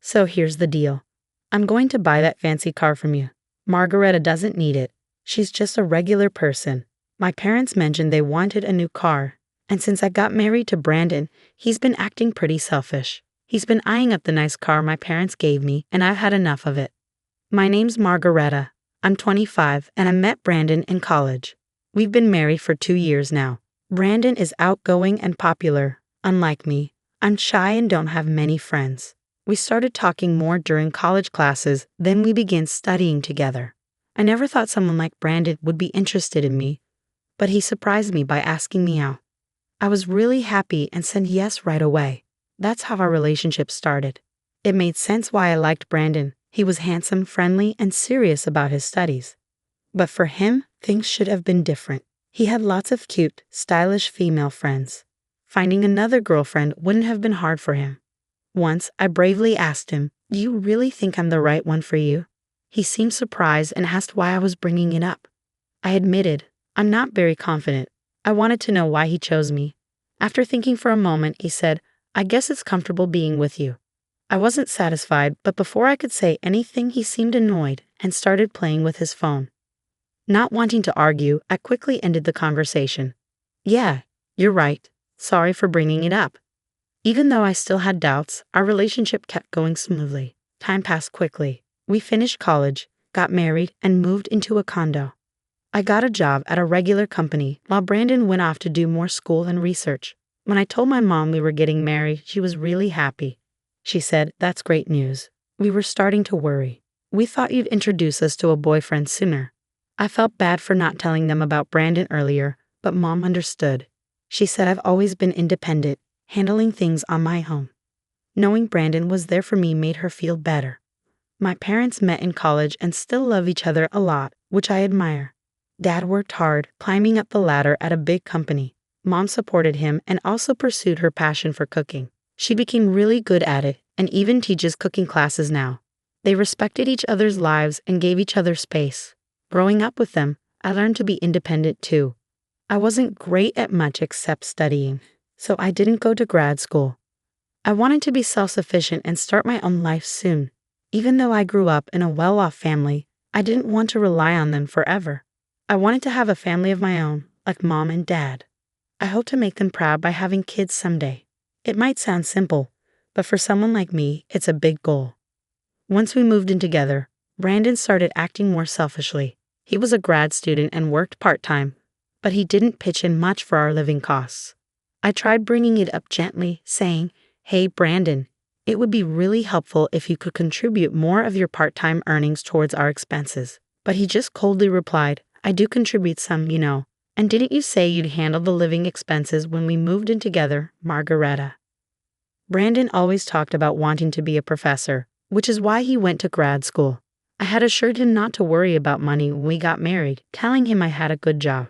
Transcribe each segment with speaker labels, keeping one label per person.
Speaker 1: So here's the deal. I'm going to buy that fancy car from you. Margareta doesn't need it. She's just a regular person. My parents mentioned they wanted a new car, and since I got married to Brandon, he's been acting pretty selfish. He's been eyeing up the nice car my parents gave me, and I've had enough of it. My name's Margareta. I'm 25, and I met Brandon in college. We've been married for 2 years now. Brandon is outgoing and popular. Unlike me, I'm shy and don't have many friends. We started talking more during college classes, then we began studying together. I never thought someone like Brandon would be interested in me, but he surprised me by asking me out. I was really happy and said yes right away. That's how our relationship started. It made sense why I liked Brandon. He was handsome, friendly, and serious about his studies. But for him, things should have been different. He had lots of cute, stylish female friends. Finding another girlfriend wouldn't have been hard for him. Once, I bravely asked him, "Do you really think I'm the right one for you?" He seemed surprised and asked why I was bringing it up. I admitted, I'm not very confident. I wanted to know why he chose me. After thinking for a moment, he said, "I guess it's comfortable being with you." I wasn't satisfied, but before I could say anything, he seemed annoyed and started playing with his phone. Not wanting to argue, I quickly ended the conversation. "Yeah, you're right. Sorry for bringing it up." Even though I still had doubts, our relationship kept going smoothly. Time passed quickly. We finished college, got married, and moved into a condo. I got a job at a regular company while Brandon went off to do more school and research. When I told my mom we were getting married, she was really happy. She said, "That's great news." We were starting to worry. "We thought you'd introduce us to a boyfriend sooner." I felt bad for not telling them about Brandon earlier, but Mom understood. She said I've always been independent, handling things on my own. Knowing Brandon was there for me made her feel better. My parents met in college and still love each other a lot, which I admire. Dad worked hard, climbing up the ladder at a big company. Mom supported him and also pursued her passion for cooking. She became really good at it and even teaches cooking classes now. They respected each other's lives and gave each other space. Growing up with them, I learned to be independent too. I wasn't great at much except studying, so I didn't go to grad school. I wanted to be self-sufficient and start my own life soon. Even though I grew up in a well-off family, I didn't want to rely on them forever. I wanted to have a family of my own, like Mom and Dad. I hope to make them proud by having kids someday. It might sound simple, but for someone like me, it's a big goal. Once we moved in together, Brandon started acting more selfishly. He was a grad student and worked part-time, but he didn't pitch in much for our living costs. I tried bringing it up gently, saying, "Hey, Brandon, it would be really helpful if you could contribute more of your part-time earnings towards our expenses." But he just coldly replied, "I do contribute some, you know. And didn't you say you'd handle the living expenses when we moved in together, Margareta?" Brandon always talked about wanting to be a professor, which is why he went to grad school. I had assured him not to worry about money when we got married, telling him I had a good job.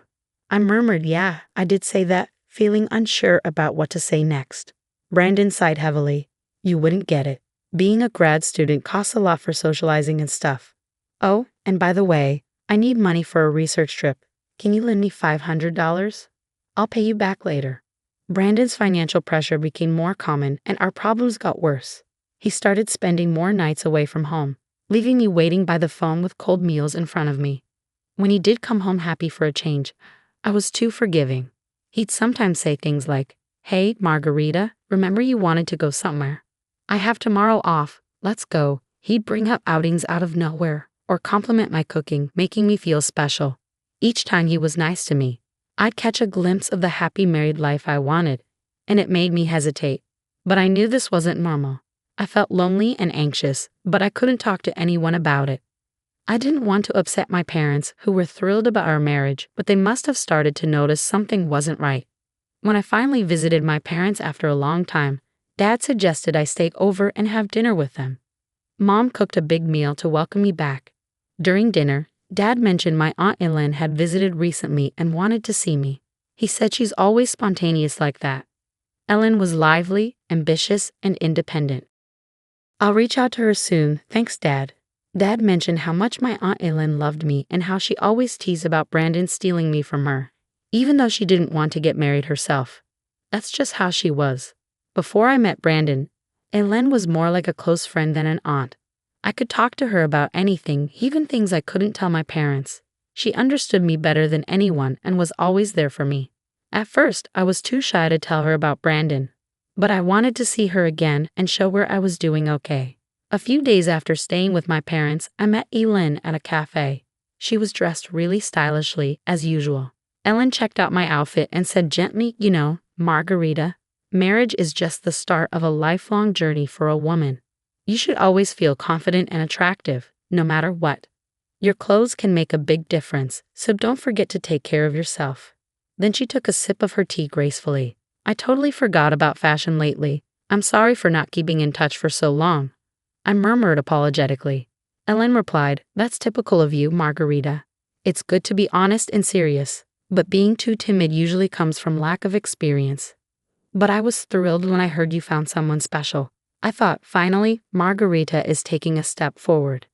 Speaker 1: I murmured, "Yeah, I did say that," feeling unsure about what to say next. Brandon sighed heavily. "You wouldn't get it. Being a grad student costs a lot for socializing and stuff. Oh, and by the way, I need money for a research trip. Can you lend me $500? I'll pay you back later." Brandon's financial pressure became more common and our problems got worse. He started spending more nights away from home, leaving me waiting by the phone with cold meals in front of me. When he did come home happy for a change, I was too forgiving. He'd sometimes say things like, "Hey, Margarita, remember you wanted to go somewhere? I have tomorrow off, let's go." He'd bring up outings out of nowhere, or compliment my cooking, making me feel special. Each time he was nice to me, I'd catch a glimpse of the happy married life I wanted, and it made me hesitate. But I knew this wasn't normal. I felt lonely and anxious, but I couldn't talk to anyone about it. I didn't want to upset my parents, who were thrilled about our marriage, but they must have started to notice something wasn't right. When I finally visited my parents after a long time, Dad suggested I stay over and have dinner with them. Mom cooked a big meal to welcome me back. During dinner, Dad mentioned my Aunt Ellen had visited recently and wanted to see me. He said she's always spontaneous like that. Ellen was lively, ambitious, and independent. "I'll reach out to her soon, thanks, Dad." Dad mentioned how much my Aunt Ellen loved me and how she always teased about Brandon stealing me from her, even though she didn't want to get married herself. That's just how she was. Before I met Brandon, Ellen was more like a close friend than an aunt. I could talk to her about anything, even things I couldn't tell my parents. She understood me better than anyone and was always there for me. At first, I was too shy to tell her about Brandon, but I wanted to see her again and show her I was doing okay. A few days after staying with my parents, I met Ellen at a cafe. She was dressed really stylishly, as usual. Ellen checked out my outfit and said gently, Margarita, marriage is just the start of a lifelong journey for a woman. You should always feel confident and attractive, no matter what. Your clothes can make a big difference, so don't forget to take care of yourself. Then she took a sip of her tea gracefully. I totally forgot about fashion lately. I'm sorry for not keeping in touch for so long. I murmured apologetically. Ellen replied, That's typical of you, Margarita. It's good to be honest and serious, but being too timid usually comes from lack of experience. But I was thrilled when I heard you found someone special. I thought, finally, Margarita is taking a step forward.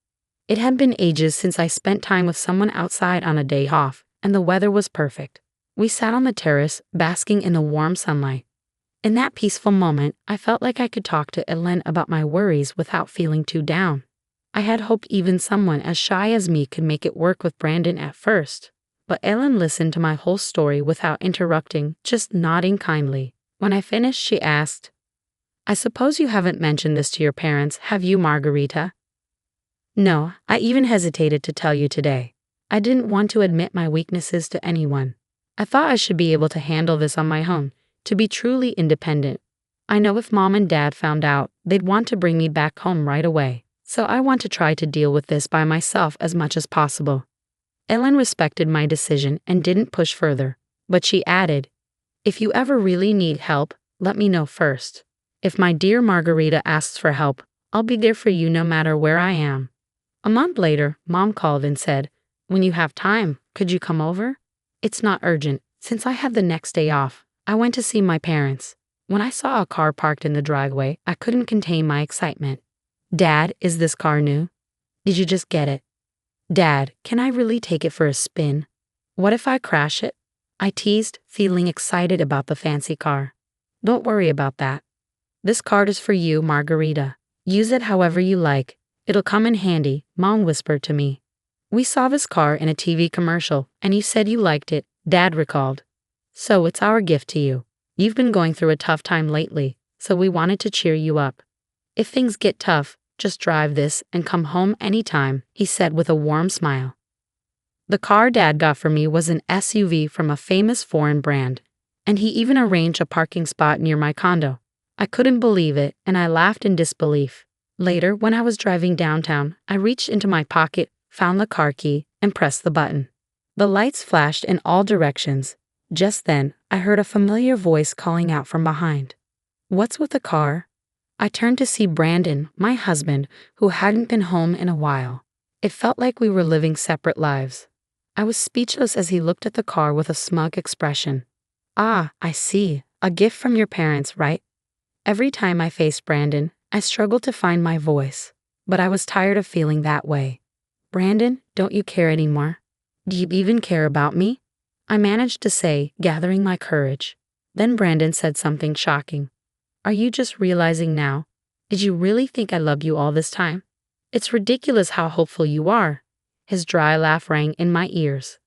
Speaker 1: It had been ages since I spent time with someone outside on a day off, and the weather was perfect. We sat on the terrace, basking in the warm sunlight. In that peaceful moment, I felt like I could talk to Ellen about my worries without feeling too down. I had hoped even someone as shy as me could make it work with Brandon at first, but Ellen listened to my whole story without interrupting, just nodding kindly. When I finished, she asked, I suppose you haven't mentioned this to your parents, have you, Margarita? No, I even hesitated to tell you today. I didn't want to admit my weaknesses to anyone. I thought I should be able to handle this on my own, to be truly independent. I know if Mom and Dad found out, they'd want to bring me back home right away, so I want to try to deal with this by myself as much as possible. Ellen respected my decision and didn't push further, but she added, If you ever really need help, let me know first. If my dear Margarita asks for help, I'll be there for you no matter where I am. A month later, Mom called and said, When you have time, could you come over? It's not urgent. Since I had the next day off, I went to see my parents. When I saw a car parked in the driveway, I couldn't contain my excitement. Dad, is this car new? Did you just get it? Dad, can I really take it for a spin? What if I crash it? I teased, feeling excited about the fancy car. Don't worry about that. This card is for you, Margarita. Use it however you like. It'll come in handy, Mom whispered to me. We saw this car in a TV commercial, and you said you liked it, Dad recalled. So it's our gift to you. You've been going through a tough time lately, so we wanted to cheer you up. If things get tough, just drive this and come home anytime, he said with a warm smile. The car Dad got for me was an SUV from a famous foreign brand, and he even arranged a parking spot near my condo. I couldn't believe it, and I laughed in disbelief. Later, when I was driving downtown, I reached into my pocket, found the car key, and pressed the button. The lights flashed in all directions. Just then, I heard a familiar voice calling out from behind. What's with the car? I turned to see Brandon, my husband, who hadn't been home in a while. It felt like we were living separate lives. I was speechless as he looked at the car with a smug expression. Ah, I see. A gift from your parents, right? Every time I faced Brandon, I struggled to find my voice, but I was tired of feeling that way. Brandon, don't you care anymore? Do you even care about me? I managed to say, gathering my courage. Then Brandon said something shocking. Are you just realizing now? Did you really think I loved you all this time? It's ridiculous how hopeful you are. His dry laugh rang in my ears.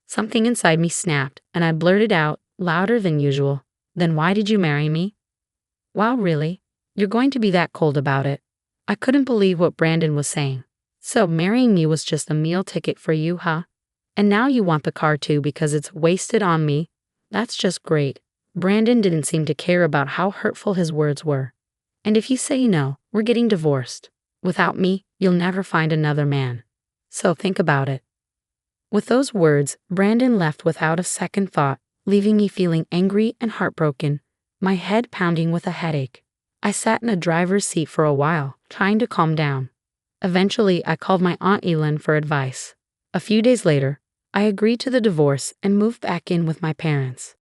Speaker 1: Something inside me snapped, and I blurted out, louder than usual. Then why did you marry me? Wow, really? You're going to be that cold about it? I couldn't believe what Brandon was saying. So marrying me was just a meal ticket for you, huh? And now you want the car too because it's wasted on me? That's just great. Brandon didn't seem to care about how hurtful his words were. And if you say no, we're getting divorced. Without me, you'll never find another man. So think about it. With those words, Brandon left without a second thought, leaving me feeling angry and heartbroken, my head pounding with a headache. I sat in a driver's seat for a while, trying to calm down. Eventually, I called my Aunt Ellen for advice. A few days later, I agreed to the divorce and moved back in with my parents.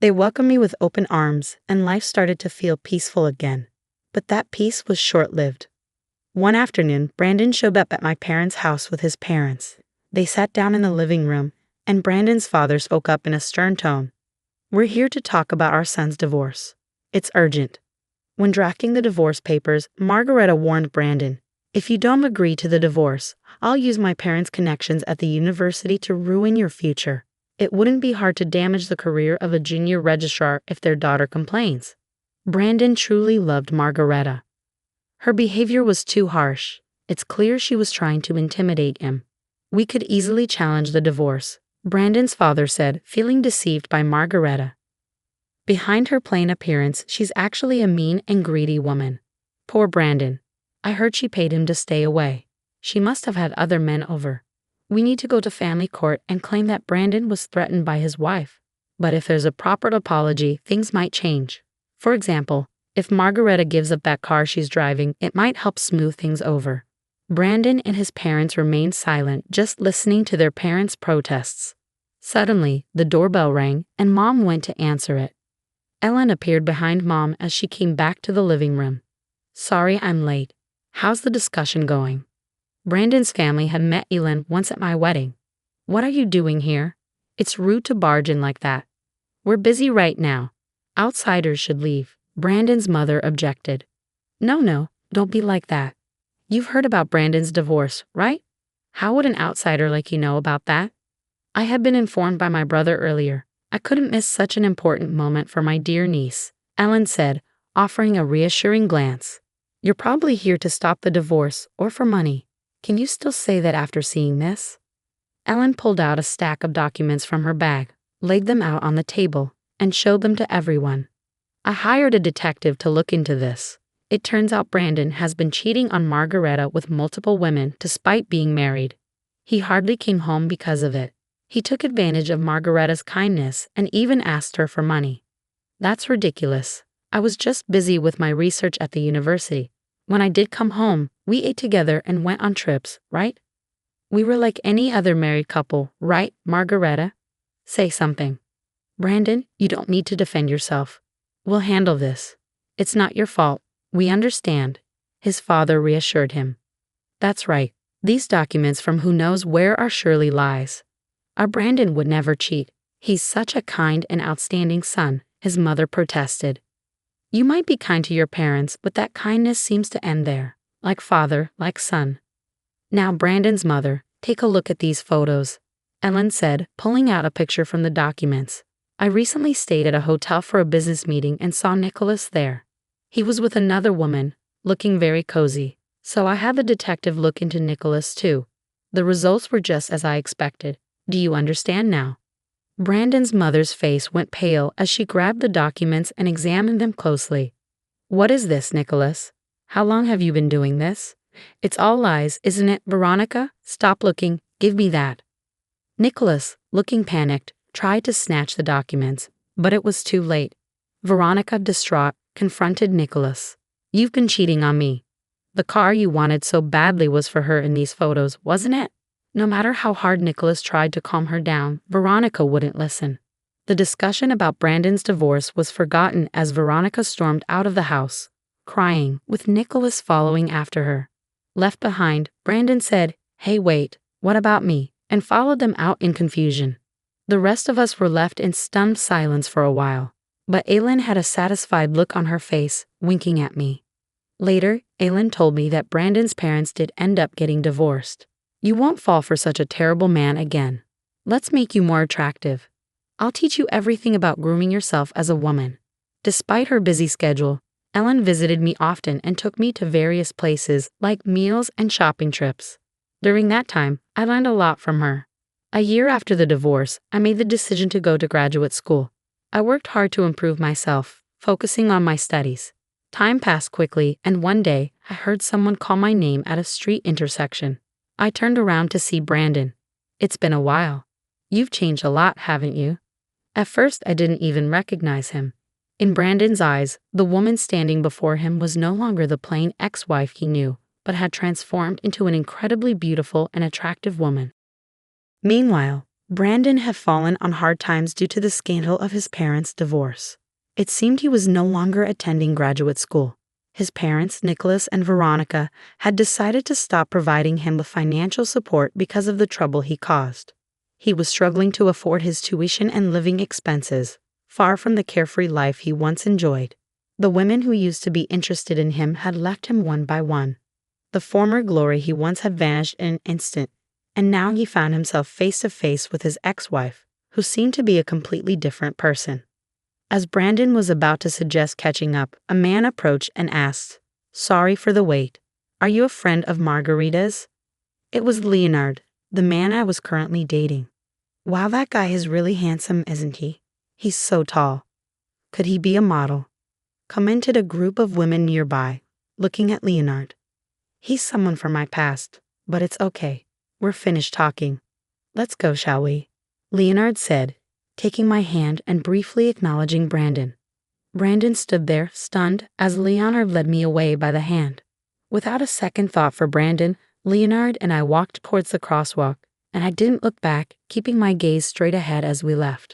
Speaker 1: They welcomed me with open arms, and life started to feel peaceful again. But that peace was short-lived. One afternoon, Brandon showed up at my parents' house with his parents. They sat down in the living room, and Brandon's father spoke up in a stern tone. We're here to talk about our son's divorce. It's urgent. When drafting the divorce papers, Margareta warned Brandon, "If you don't agree to the divorce, I'll use my parents' connections at the university to ruin your future. It wouldn't be hard to damage the career of a junior registrar if their daughter complains." Brandon truly loved Margareta. Her behavior was too harsh. It's clear she was trying to intimidate him. "We could easily challenge the divorce," Brandon's father said, feeling deceived by Margareta. Behind her plain appearance, she's actually a mean and greedy woman. Poor Brandon. I heard she paid him to stay away. She must have had other men over. We need to go to family court and claim that Brandon was threatened by his wife. But if there's a proper apology, things might change. For example, if Margareta gives up that car she's driving, it might help smooth things over. Brandon and his parents remained silent, just listening to their parents' protests. Suddenly, the doorbell rang, and Mom went to answer it. Ellen appeared behind Mom as she came back to the living room. "Sorry I'm late. How's the discussion going?" Brandon's family had met Ellen once at my wedding. "What are you doing here? It's rude to barge in like that. We're busy right now. Outsiders should leave," Brandon's mother objected. No, don't be like that. You've heard about Brandon's divorce, right? How would an outsider like you know about that? I had been informed by my brother earlier. I couldn't miss such an important moment for my dear niece," Ellen said, offering a reassuring glance. "You're probably here to stop the divorce or for money. Can you still say that after seeing this?" Ellen pulled out a stack of documents from her bag, laid them out on the table, and showed them to everyone. "I hired a detective to look into this. It turns out Brandon has been cheating on Margareta with multiple women despite being married. He hardly came home because of it. He took advantage of Margareta's kindness and even asked her for money. That's ridiculous. I was just busy with my research at the university. When I did come home, we ate together and went on trips, right? We were like any other married couple, right, Margareta? Say something." "Brandon, you don't need to defend yourself. We'll handle this. It's not your fault. We understand," his father reassured him. "That's right. These documents from who knows where are surely lies. Our Brandon would never cheat. He's such a kind and outstanding son," his mother protested. "You might be kind to your parents, but that kindness seems to end there. Like father, like son." "Now, Brandon's mother, take a look at these photos," Ellen said, pulling out a picture from the documents. "I recently stayed at a hotel for a business meeting and saw Nicholas there. He was with another woman, looking very cozy. So I had the detective look into Nicholas too. The results were just as I expected. Do you understand now?" Brandon's mother's face went pale as she grabbed the documents and examined them closely. "What is this, Nicholas? How long have you been doing this? It's all lies, isn't it, Veronica? Stop looking. Give me that." Nicholas, looking panicked, tried to snatch the documents, but it was too late. Veronica, distraught, confronted Nicholas. "You've been cheating on me. The car you wanted so badly was for her in these photos, wasn't it?" No matter how hard Nicholas tried to calm her down, Veronica wouldn't listen. The discussion about Brandon's divorce was forgotten as Veronica stormed out of the house, crying, with Nicholas following after her. Left behind, Brandon said, "Hey, wait, what about me?" and followed them out in confusion. The rest of us were left in stunned silence for a while, but Aylin had a satisfied look on her face, winking at me. Later, Aylin told me that Brandon's parents did end up getting divorced. "You won't fall for such a terrible man again. Let's make you more attractive. I'll teach you everything about grooming yourself as a woman." Despite her busy schedule, Ellen visited me often and took me to various places like meals and shopping trips. During that time, I learned a lot from her. A year after the divorce, I made the decision to go to graduate school. I worked hard to improve myself, focusing on my studies. Time passed quickly, and one day, I heard someone call my name at a street intersection. I turned around to see Brandon. "It's been a while. You've changed a lot, haven't you?" At first, I didn't even recognize him. In Brandon's eyes, the woman standing before him was no longer the plain ex-wife he knew, but had transformed into an incredibly beautiful and attractive woman. Meanwhile, Brandon had fallen on hard times due to the scandal of his parents' divorce. It seemed he was no longer attending graduate school. His parents, Nicholas and Veronica, had decided to stop providing him with financial support because of the trouble he caused. He was struggling to afford his tuition and living expenses, far from the carefree life he once enjoyed. The women who used to be interested in him had left him one by one. The former glory he once had vanished in an instant, and now he found himself face to face with his ex-wife, who seemed to be a completely different person. As Brandon was about to suggest catching up, a man approached and asked, "Sorry for the wait. Are you a friend of Margarita's?" It was Leonard, the man I was currently dating. Wow, that guy is really handsome, isn't he? He's so tall. Could he be a model? Commented a group of women nearby, looking at Leonard. He's someone from my past, but it's okay. We're finished talking. Let's go, shall we? Leonard said, taking my hand and briefly acknowledging Brandon. Brandon stood there, stunned, as Leonard led me away by the hand. Without a second thought for Brandon, Leonard and I walked towards the crosswalk, and I didn't look back, keeping my gaze straight ahead as we left.